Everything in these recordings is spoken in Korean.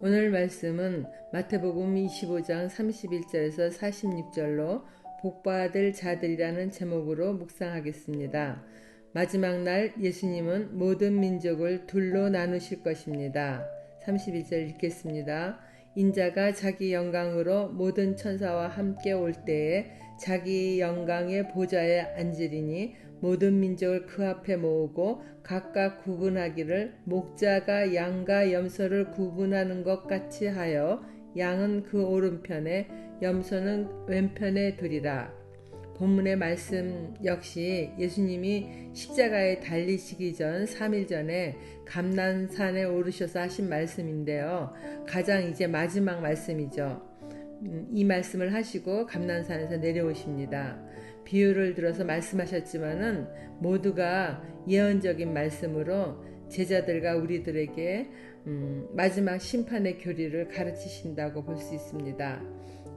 오늘 말씀은 마태복음 25장 31절에서 46절로 복받을 자들이라는 제목으로 묵상하겠습니다. 마지막 날 예수님은 모든 민족을 둘로 나누실 것입니다. 31절 읽겠습니다. 인자가 자기 영광으로 모든 천사와 함께 올 때에 자기 영광의 보좌에 앉으리니 모든 민족을 그 앞에 모으고 각각 구분하기를 목자가 양과 염소를 구분하는 것 같이 하여 양은 그 오른편에 염소는 왼편에 두리라. 본문의 말씀 역시 예수님이 십자가에 달리시기 전 3일 전에 감난산에 오르셔서 하신 말씀인데요. 가장 이제 마지막 말씀이죠. 이 말씀을 하시고 감난산에서 내려오십니다. 비유를 들어서 말씀하셨지만은 모두가 예언적인 말씀으로 제자들과 우리들에게 마지막 심판의 교리를 가르치신다고 볼 수 있습니다.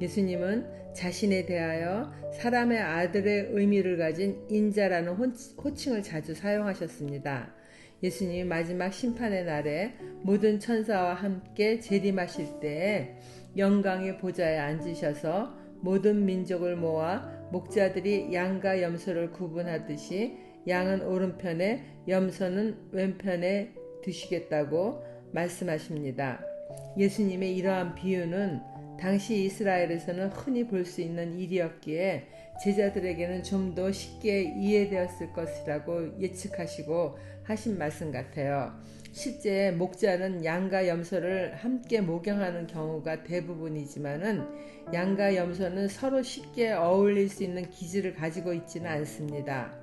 예수님은 자신에 대하여 사람의 아들의 의미를 가진 인자라는 호칭을 자주 사용하셨습니다. 예수님이 마지막 심판의 날에 모든 천사와 함께 재림하실 때에 영광의 보좌에 앉으셔서 모든 민족을 모아 목자들이 양과 염소를 구분하듯이 양은 오른편에 염소는 왼편에 두시겠다고 말씀하십니다. 예수님의 이러한 비유는 당시 이스라엘에서는 흔히 볼 수 있는 일이었기에 제자들에게는 좀 더 쉽게 이해되었을 것이라고 예측하시고 하신 말씀 같아요. 실제 목자는 양과 염소를 함께 목양하는 경우가 대부분이지만은 양과 염소는 서로 쉽게 어울릴 수 있는 기질을 가지고 있지는 않습니다.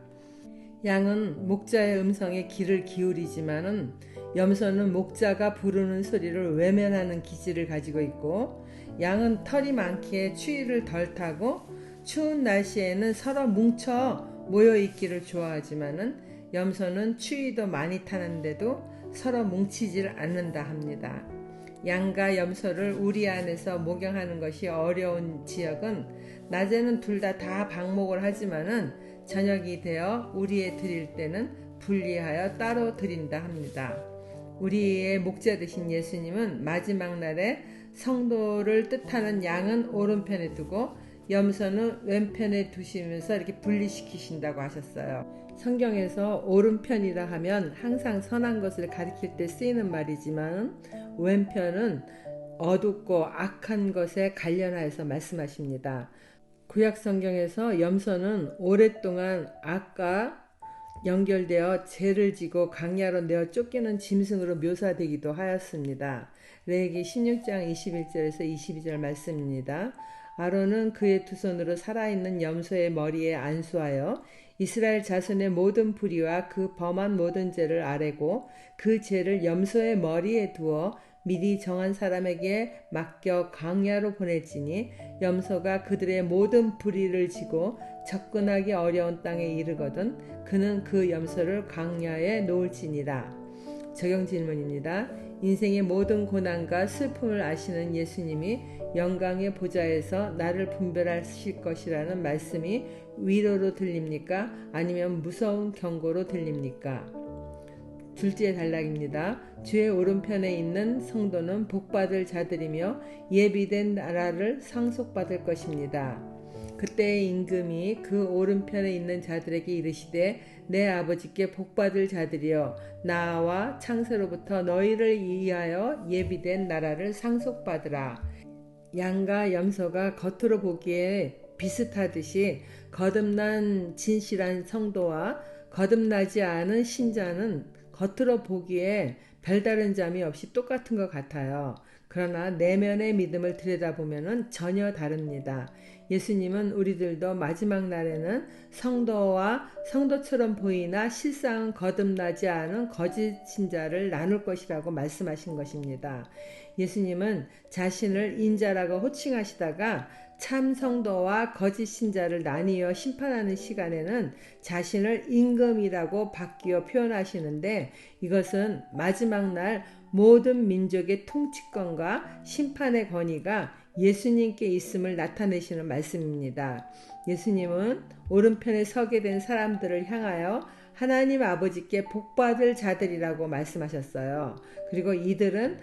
양은 목자의 음성에 귀를 기울이지만은 염소는 목자가 부르는 소리를 외면하는 기질을 가지고 있고, 양은 털이 많기에 추위를 덜 타고 추운 날씨에는 서로 뭉쳐 모여 있기를 좋아하지만은 염소는 추위도 많이 타는데도 서로 뭉치질 않는다 합니다. 양과 염소를 우리 안에서 목양하는 것이 어려운 지역은 낮에는 둘 다 방목을 하지만은 저녁이 되어 우리에 드릴 때는 분리하여 따로 드린다 합니다. 우리의 목자 되신 예수님은 마지막 날에 성도를 뜻하는 양은 오른편에 두고 염소는 왼편에 두시면서 이렇게 분리시키신다고 하셨어요. 성경에서 오른편이라 하면 항상 선한 것을 가리킬 때 쓰이는 말이지만 왼편은 어둡고 악한 것에 관련하여서 말씀하십니다. 구약 성경에서 염소는 오랫동안 악과 연결되어 죄를 지고 강야로 내어 쫓기는 짐승으로 묘사되기도 하였습니다. 레위기 16장 21절에서 22절 말씀입니다. 아론은 그의 두 손으로 살아있는 염소의 머리에 안수하여 이스라엘 자손의 모든 불의와 그 범한 모든 죄를 아뢰고 그 죄를 염소의 머리에 두어 미리 정한 사람에게 맡겨 광야로 보냈지니 염소가 그들의 모든 불의를 지고 접근하기 어려운 땅에 이르거든 그는 그 염소를 광야에 놓을지니라. 적용 질문입니다. 인생의 모든 고난과 슬픔을 아시는 예수님이 영광의 보좌에서 나를 분별하실 것이라는 말씀이 위로로 들립니까? 아니면 무서운 경고로 들립니까? 둘째 단락입니다. 주의 오른편에 있는 성도는 복받을 자들이며 예비된 나라를 상속받을 것입니다. 그때의 임금이 그 오른편에 있는 자들에게 이르시되 내 아버지께 복받을 자들이여 나와 창세로부터 너희를 위하여 예비된 나라를 상속받으라. 양과 염소가 겉으로 보기에 비슷하듯이 거듭난 진실한 성도와 거듭나지 않은 신자는 겉으로 보기에 별다른 점이 없이 똑같은 것 같아요. 그러나 내면의 믿음을 들여다보면 전혀 다릅니다. 예수님은 우리들도 마지막 날에는 성도와 성도처럼 보이나 실상은 거듭나지 않은 거짓 신자를 나눌 것이라고 말씀하신 것입니다. 예수님은 자신을 인자라고 호칭하시다가 참 성도와 거짓 신자를 나뉘어 심판하는 시간에는 자신을 임금이라고 바뀌어 표현하시는데 이것은 마지막 날 모든 민족의 통치권과 심판의 권위가 예수님께 있음을 나타내시는 말씀입니다. 예수님은 오른편에 서게 된 사람들을 향하여 하나님 아버지께 복받을 자들이라고 말씀하셨어요. 그리고 이들은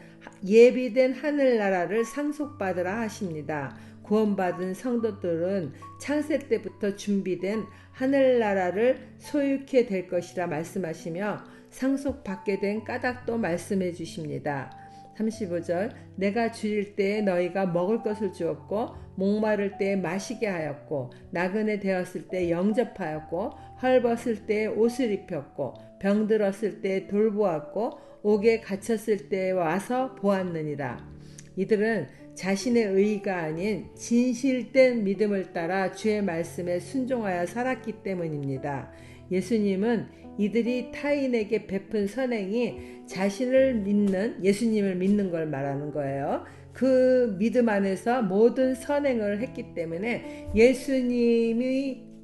예비된 하늘나라를 상속받으라 하십니다. 구원받은 성도들은 창세 때부터 준비된 하늘나라를 소유케 될 것이라 말씀하시며 상속받게 된 까닭도 말씀해 주십니다. 35절 내가 줄일 때에 너희가 먹을 것을 주었고 목마를 때에 마시게 하였고 나그네 되었을 때 영접하였고 헐벗을 때에 옷을 입혔고 병들었을 때에 돌보았고 옥에 갇혔을 때에 와서 보았느니라. 이들은 자신의 의의가 아닌 진실된 믿음을 따라 주의 말씀에 순종하여 살았기 때문입니다. 예수님은 이들이 타인에게 베푼 선행이 자신을 믿는 예수님을 믿는 걸 말하는 거예요. 그 믿음 안에서 모든 선행을 했기 때문에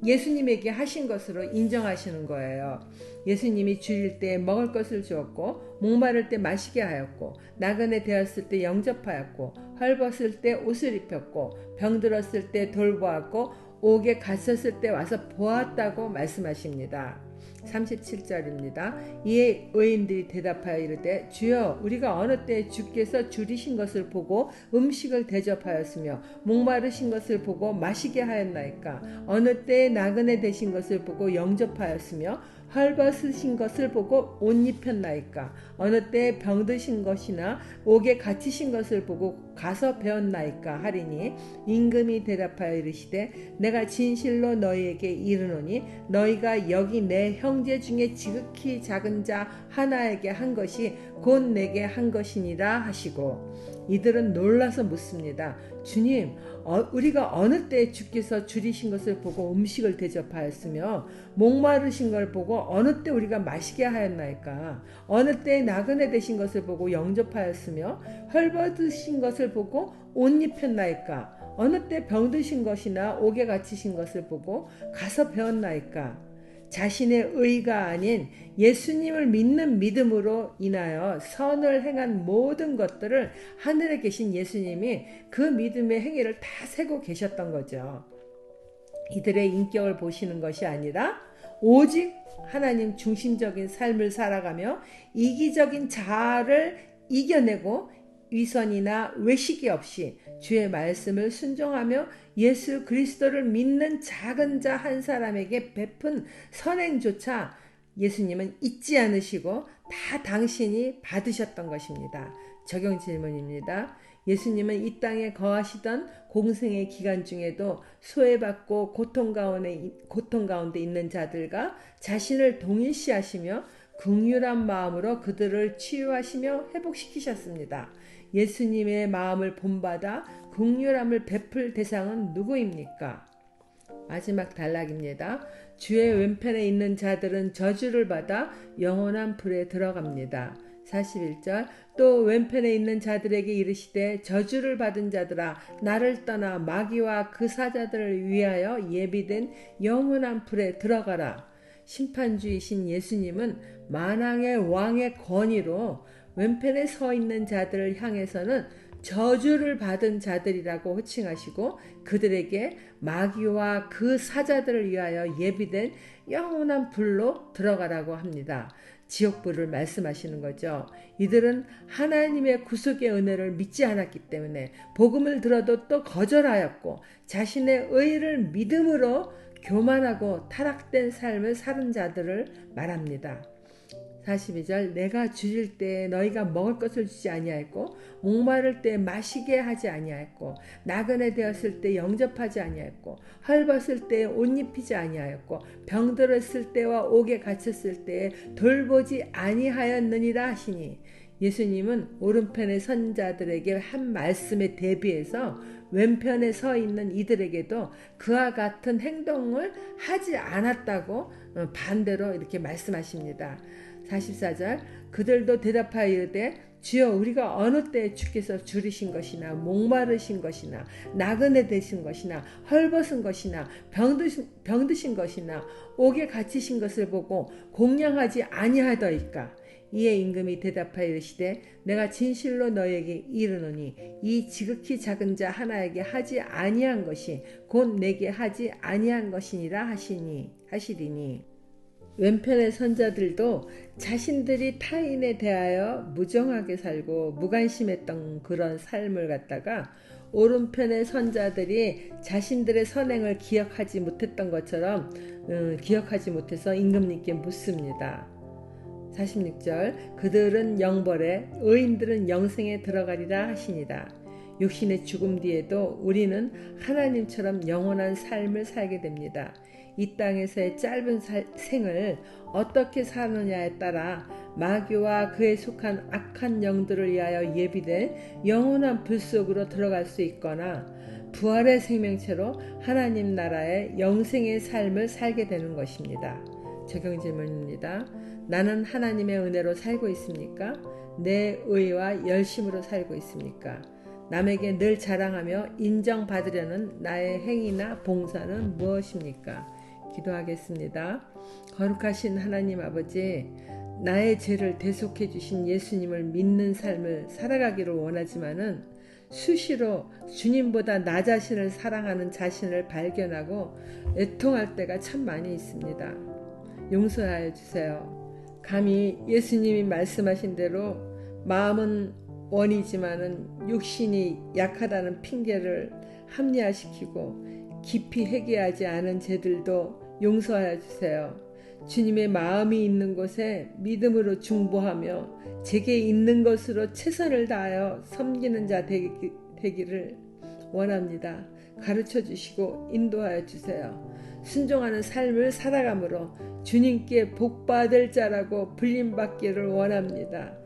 예수님에게 하신 것으로 인정하시는 거예요. 예수님이 줄일 때 먹을 것을 주었고 목마를 때 마시게 하였고 나그네 되었을 때 영접하였고 헐벗을 때 옷을 입혔고 병들었을 때 돌보았고 옥에 갇혔을 때 와서 보았다고 말씀하십니다. 37절입니다. 이에 의인들이 대답하여 이르되 주여 우리가 어느 때 주께서 줄이신 것을 보고 음식을 대접하였으며 목마르신 것을 보고 마시게 하였나이까. 어느 때에 나그네 되신 것을 보고 영접하였으며 헐벗으신 것을 보고 옷 입혔나이까. 어느 때에 병드신 것이나 옥에 갇히신 것을 보고 가서 배웠나이까 하리니 임금이 대답하여 이르시되 내가 진실로 너희에게 이르노니 너희가 여기 내 형제 중에 지극히 작은 자 하나에게 한 것이 곧 내게 한 것이니라 하시고 이들은 놀라서 묻습니다. 주님, 우리가 어느 때 주께서 줄이신 것을 보고 음식을 대접하였으며 목마르신 걸 보고 어느 때 우리가 마시게 하였나이까. 어느 때 나그네 되신 것을 보고 영접하였으며 헐벗으신 것을 보고 옷 입혔나이까. 어느 때 병드신 것이나 옥에 갇히신 것을 보고 가서 배웠나이까. 자신의 의가 아닌 예수님을 믿는 믿음으로 인하여 선을 행한 모든 것들을 하늘에 계신 예수님이 그 믿음의 행위를 다 세고 계셨던 거죠. 이들의 인격을 보시는 것이 아니라 오직 하나님 중심적인 삶을 살아가며 이기적인 자아를 이겨내고 위선이나 외식이 없이 주의 말씀을 순종하며 예수 그리스도를 믿는 작은 자 한 사람에게 베푼 선행조차 예수님은 잊지 않으시고 다 당신이 받으셨던 것입니다. 적용 질문입니다. 예수님은 이 땅에 거하시던 공생의 기간 중에도 소외받고 고통 가운데 있는 자들과 자신을 동일시하시며 긍휼한 마음으로 그들을 치유하시며 회복시키셨습니다. 예수님의 마음을 본받아 긍휼함을 베풀 대상은 누구입니까? 마지막 단락입니다. 주의 왼편에 있는 자들은 저주를 받아 영원한 불에 들어갑니다. 41절 또 왼편에 있는 자들에게 이르시되 저주를 받은 자들아 나를 떠나 마귀와 그 사자들을 위하여 예비된 영원한 불에 들어가라. 심판주이신 예수님은 만왕의 왕의 권위로 왼편에 서 있는 자들을 향해서는 저주를 받은 자들이라고 호칭하시고 그들에게 마귀와 그 사자들을 위하여 예비된 영원한 불로 들어가라고 합니다. 지옥불을 말씀하시는 거죠. 이들은 하나님의 구속의 은혜를 믿지 않았기 때문에 복음을 들어도 또 거절하였고 자신의 의를 믿음으로 교만하고 타락된 삶을 사는 자들을 말합니다. 42절 내가 줄일 때에 너희가 먹을 것을 주지 아니하였고 목마를 때 마시게 하지 아니하였고 나그네 되었을 때 영접하지 아니하였고 헐벗을 때에 옷 입히지 아니하였고 병들었을 때와 옥에 갇혔을 때에 돌보지 아니하였느니라 하시니 예수님은 오른편에 선 자들에게 한 말씀에 대비해서 왼편에 서 있는 이들에게도 그와 같은 행동을 하지 않았다고 반대로 이렇게 말씀하십니다. 44절 그들도 대답하여 이르되 주여 우리가 어느 때 주께서 줄이신 것이나 목마르신 것이나 나그네 되신 것이나 헐벗은 것이나 병드신 것이나 옥에 갇히신 것을 보고 공양하지 아니하더이까. 이에 임금이 대답하여 이르시되 내가 진실로 너희에게 이르노니 이 지극히 작은 자 하나에게 하지 아니한 것이 곧 내게 하지 아니한 것이니라 하시리니 왼편의 선자들도 자신들이 타인에 대하여 무정하게 살고 무관심했던 그런 삶을 갖다가 오른편의 선자들이 자신들의 선행을 기억하지 못했던 것처럼 기억하지 못해서 임금님께 묻습니다. 46절 그들은 영벌에 의인들은 영생에 들어가리라 하시니라. 육신의 죽음 뒤에도 우리는 하나님처럼 영원한 삶을 살게 됩니다. 이 땅에서의 짧은 생을 어떻게 사느냐에 따라 마귀와 그에 속한 악한 영들을 위하여 예비된 영원한 불 속으로 들어갈 수 있거나 부활의 생명체로 하나님 나라의 영생의 삶을 살게 되는 것입니다. 적용 질문입니다. 나는 하나님의 은혜로 살고 있습니까? 내 의와 열심으로 살고 있습니까? 남에게 늘 자랑하며 인정받으려는 나의 행위나 봉사는 무엇입니까? 기도하겠습니다. 거룩하신 하나님 아버지, 나의 죄를 대속해 주신 예수님을 믿는 삶을 살아가기를 원하지만은 수시로 주님보다 나 자신을 사랑하는 자신을 발견하고 애통할 때가 참 많이 있습니다. 용서하여 주세요. 감히 예수님이 말씀하신 대로 마음은 원이지만은 육신이 약하다는 핑계를 합리화시키고 깊이 회개하지 않은 죄들도 용서하여 주세요. 주님의 마음이 있는 곳에 믿음으로 중보하며 제게 있는 것으로 최선을 다하여 섬기는 자 되기를 원합니다. 가르쳐 주시고 인도하여 주세요. 순종하는 삶을 살아감으로 주님께 복받을 자라고 불림받기를 원합니다.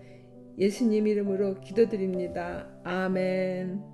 예수님 이름으로 기도드립니다. 아멘.